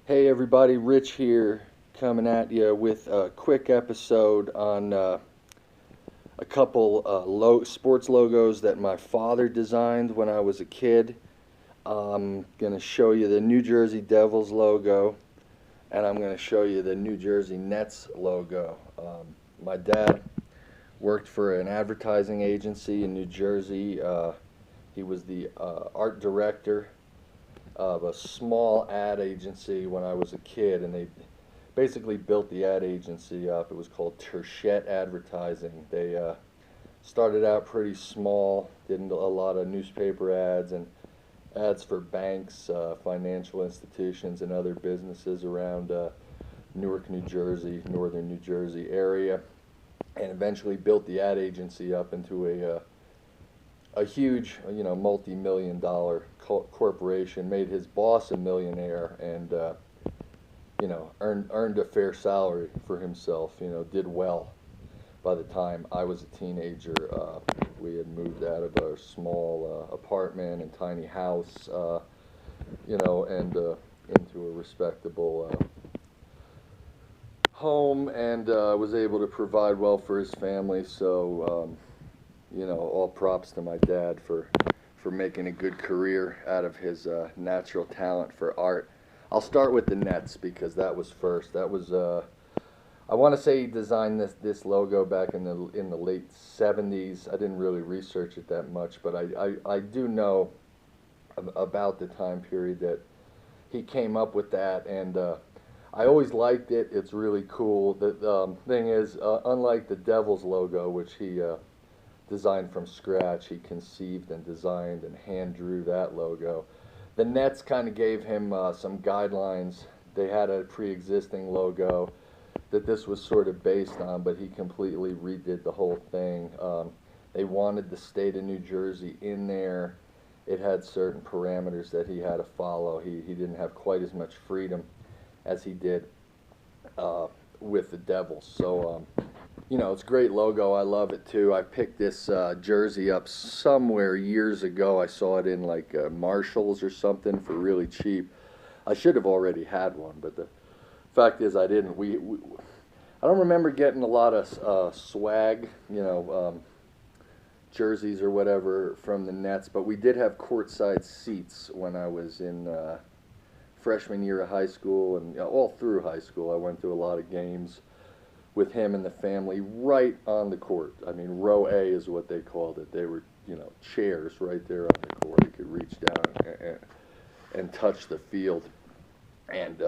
Hey everybody, Rich here, coming at you with a quick episode on a couple sports logos that my father designed when I was a kid. I'm going to show you the New Jersey Devils logo, and I'm going to show you the New Jersey Nets logo. My dad worked for an advertising agency in New Jersey. He was the art director of a small ad agency when I was a kid, and they basically built the ad agency up. It was called Turchette Advertising. They started out pretty small, did a lot of newspaper ads and ads for banks, financial institutions, and other businesses around Newark, New Jersey, northern New Jersey area, and eventually built the ad agency up into a huge, multi-million-dollar corporation, made his boss a millionaire, and earned a fair salary for himself. Did well. By the time I was a teenager, we had moved out of our small apartment and tiny house, and into a respectable home, and was able to provide well for his family. So, all props to my dad for making a good career out of his natural talent for art. I'll start with the Nets because that was first. That was I want to say he designed this logo back in the late 70s. I didn't really research it that much, but I do know about the time period that he came up with that, and I always liked it. It's really cool. The thing is, unlike the Devils logo, which he designed from scratch, he conceived and designed and hand drew that logo. The Nets kind of gave him some guidelines. They had a pre-existing logo that this was sort of based on, but he completely redid the whole thing. They wanted the state of New Jersey in there. It had certain parameters that he had to follow. He didn't have quite as much freedom as he did with the Devils. So, it's a great logo. I love it too. I picked this jersey up somewhere years ago. I saw it in like Marshall's or something for really cheap. I should have already had one, but the fact is I didn't. I don't remember getting a lot of swag, jerseys or whatever from the Nets, but we did have courtside seats when I was in freshman year of high school, and all through high school. I went to a lot of games with him and the family right on the court. I mean, row A is what they called it. They were, chairs right there on the court. You could reach down and touch the field, and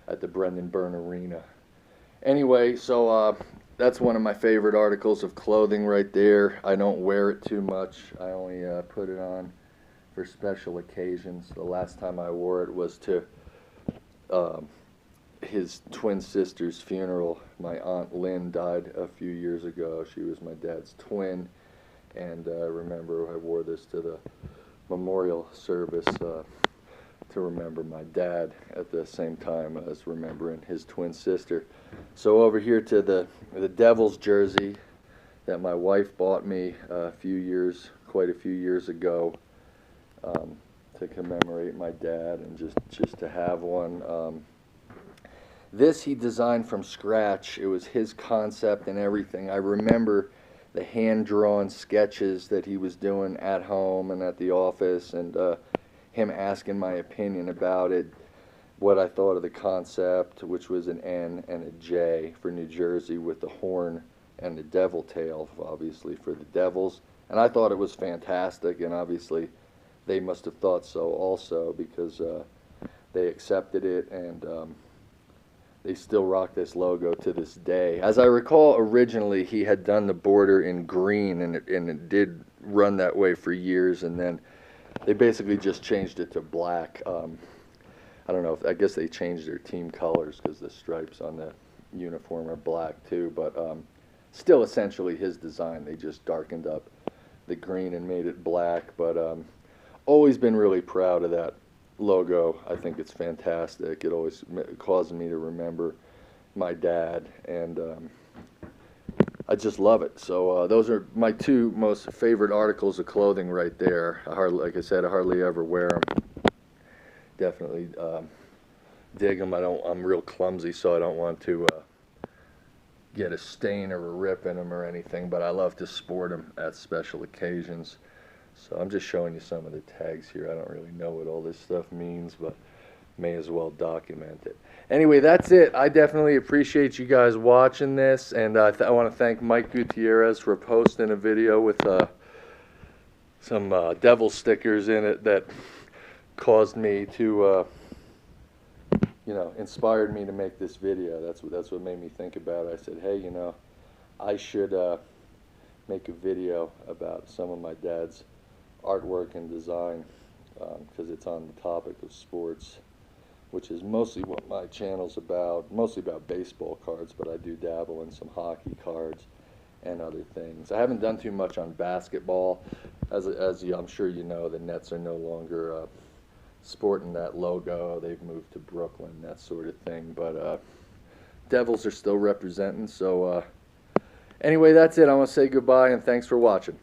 at the Brendan Byrne Arena. Anyway, so that's one of my favorite articles of clothing right there. I don't wear it too much. I only put it on for special occasions. The last time I wore it was to his twin sister's funeral. My Aunt Lynn died a few years ago. She was my dad's twin, and I remember I wore this to the memorial service to remember my dad at the same time as remembering his twin sister. So over here to the Devils jersey that my wife bought me quite a few years ago, to commemorate my dad and just to have one. This he designed from scratch. It was his concept and everything. I remember the hand-drawn sketches that he was doing at home and at the office, and him asking my opinion about it, what I thought of the concept, which was an N and a J for New Jersey with the horn and the devil tail, obviously, for the Devils. And I thought it was fantastic, and obviously they must have thought so also, because they accepted it, and they still rock this logo to this day. As I recall, originally he had done the border in green, and it did run that way for years, and then they basically just changed it to black. I don't know, I guess they changed their team colors because the stripes on the uniform are black too, but still essentially his design. They just darkened up the green and made it black, but always been really proud of that logo. I think it's fantastic. It always causes me to remember my dad, and I just love it. So those are my two most favorite articles of clothing right there. Like I said, I hardly ever wear them. Definitely dig them. I'm real clumsy, so I don't want to get a stain or a rip in them or anything, but I love to sport them at special occasions. So I'm just showing you some of the tags here. I don't really know what all this stuff means, but may as well document it. Anyway, that's it. I definitely appreciate you guys watching this, and I want to thank Mike Gutierrez for posting a video with some devil stickers in it that caused me to inspired me to make this video. That's what made me think about it. I said, hey, I should make a video about some of my dad's artwork and design, because it's on the topic of sports, which is mostly what my channel's about, mostly about baseball cards, but I do dabble in some hockey cards and other things. I haven't done too much on basketball. As I'm sure you know, the Nets are no longer sporting that logo. They've moved to Brooklyn, that sort of thing. But Devils are still representing. So anyway, that's it. I want to say goodbye and thanks for watching.